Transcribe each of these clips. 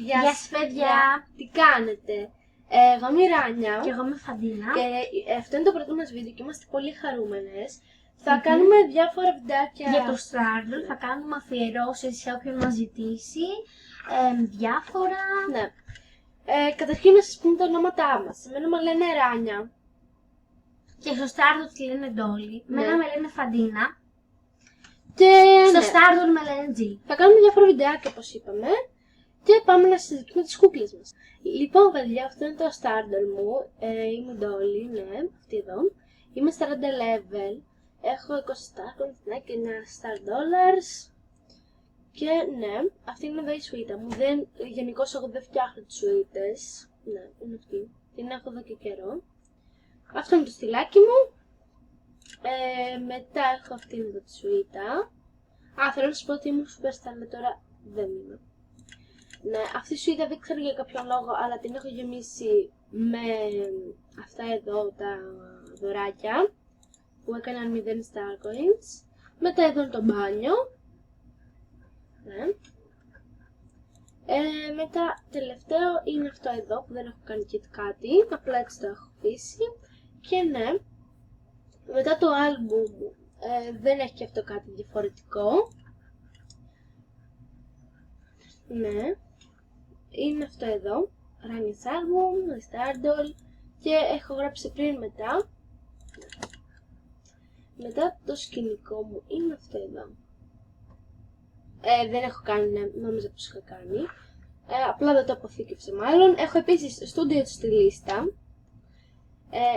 Γεια σας παιδιά! Τι κάνετε? Εγώ είμαι η Ράνια. Και εγώ είμαι η Φαντίνα. Και αυτό είναι το πρώτο μας βίντεο και είμαστε πολύ χαρούμενες. Θα κάνουμε διάφορα βιντεάκια για το Stardoll, θα κάνουμε αφιερώσεις σε όποιον μας ζητήσει. Διάφορα. Ναι. Καταρχήν να σας πούμε τα ονόματά μας. Εμένα με λένε Ράνια. Και στο Stardoll τη λένε Ντόλι. Ναι. Εμένα με λένε Φαντίνα. Και Στο ναι, Stardoll με λένε Τζι. θα κάνουμε διάφορα βιντεάκια όπως είπαμε. Και πάμε να συζητήσουμε τις κούκλες μας. Λοιπόν παιδιά, αυτό είναι το Stardoll μου. Είμαι η Ντόλι, ναι, αυτή εδώ. Είμαι 40 level. Έχω 20 stars, ναι, και ένα star dollars. Και ναι, αυτή είναι εδώ η σουίτα μου. Γενικώς εγώ δεν φτιάχνω τις σουίτες. Ναι, είναι αυτή. Την έχω εδώ και καιρό. Αυτό είναι το στυλάκι μου. Μετά έχω αυτήν εδώ τη σουίτα. Θέλω να σας πω ότι ήμουν superstar, αλλά τώρα δεν είμαι. Ναι, αυτή η σουίτα δεν ξέρω για κάποιον λόγο, αλλά την έχω γεμίσει με αυτά εδώ τα δωράκια που έκαναν 0 star coins. Μετά εδώ είναι το μπάνιο. Ναι. Μετά τελευταίο είναι αυτό εδώ που δεν έχω κάνει και κάτι, απλά έτσι το έχω αφήσει. Και ναι, μετά το άλμπουμ δεν έχει και αυτό κάτι διαφορετικό. Ναι, είναι αυτό εδώ, Rania's Album, Stardoll, και έχω γράψει πριν μετά. Μετά το σκηνικό μου είναι αυτό εδώ. Δεν έχω κάνει, ναι, νόμιζα πως είχα κάνει. Απλά δεν το αποθήκευσα μάλλον. Έχω επίσης στούντιο στη λίστα.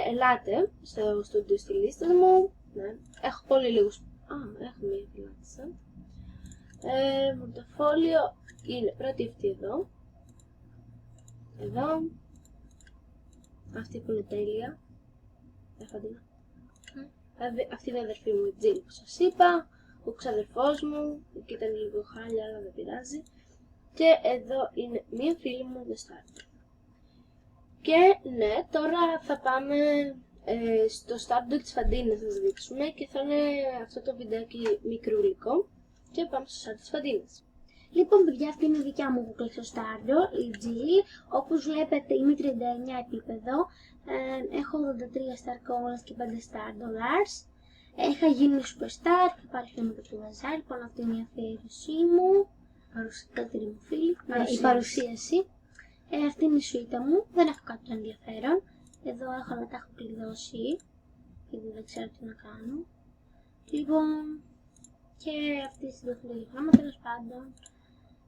Ελάτε στο στούντιο στη λίστα μου. Ναι. Έχω πολύ λίγους. Έχω μία πλάτσα. Μορτοφόλιο είναι πρώτη αυτή εδώ. Εδώ. Αυτή που είναι τέλεια. Αυτή είναι η αδερφή μου, η Τζίλ, που σας είπα. Ο ξαδερφός μου, εκεί ήταν λίγο χάλια, αλλά δεν πειράζει. Και εδώ είναι μία φίλη μου, The Stardoll. Και ναι, τώρα θα πάμε στο Stardoll της Φαντίνας να σας δείξουμε και θα είναι αυτό το βιντεάκι μικρούλικο. Και πάμε στο Stardoll της Φαντίνας. Λοιπόν παιδιά, αυτή είναι η δικιά μου κούκλα στο Stardoll, η Jill. Όπως βλέπετε είμαι 39 επίπεδο, έχω 83 star coins και 5 star dollars. Είχα γίνει superstar, θα πάρει χρήματα του Βαζάρ, λοιπόν αυτή είναι η αφιέρωσή μου. Καλύτερη μου φίλη, η παρουσίαση. Αυτή είναι η σουίτα μου, δεν έχω κάτι το ενδιαφέρον. Εδώ έχω να τα έχω κλειδώσει, γιατί δεν ξέρω τι να κάνω. Λοιπόν, και αυτή η συντοφυλογramma, τέλος πάντων.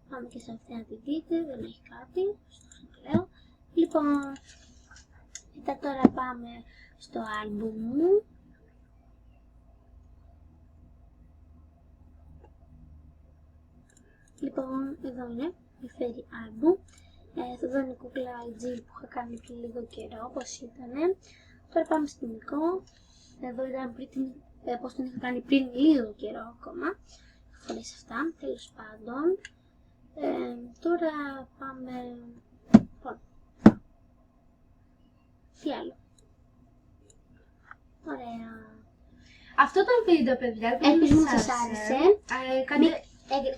Πάμε και σε αυτή να τη δείτε, δεν έχει κάτι, ωστόσο το λέω. Λοιπόν, μετά τώρα πάμε στο άλμπουμ μου. Λοιπόν, εδώ είναι η φέρει άλμπουμ. Εδώ είναι η κούκλα η Jill που είχα κάνει πριν λίγο καιρό, όπως ήταν. Τώρα πάμε στην εικόνα. Εδώ ήταν πώς την είχα κάνει πριν λίγο καιρό ακόμα. Φορές αυτά, τέλος πάντων. Τώρα πάμε. Τι άλλο. Ωραία. Αυτό το βίντεο, παιδιά, Ελπίζω να σας άρεσε.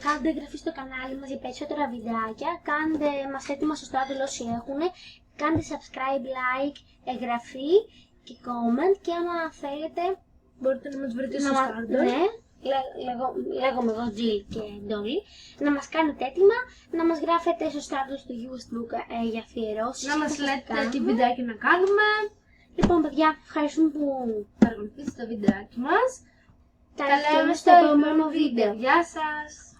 Κάντε εγγραφή στο κανάλι μας για περισσότερα βιντεάκια. Μας έτοιμα στο Stardoll όσοι έχουν. Κάντε subscribe, like, εγγραφή και comment. Και άμα θέλετε μπορείτε να μας βρείτε στο Stardoll. Ναι, λέγομαι εγώ Jill και Dolly. Να μας κάνετε έτοιμα, να μας γράφετε στο Stardoll στο Facebook για αφιερώσεις. Να μας λέτε τι βιντεάκι να κάνουμε. Λοιπόν παιδιά, ευχαριστούμε που παρακολουθήσετε το βιντεάκι μας. τα λέμε στο επόμενο βίντεο. Γεια σας!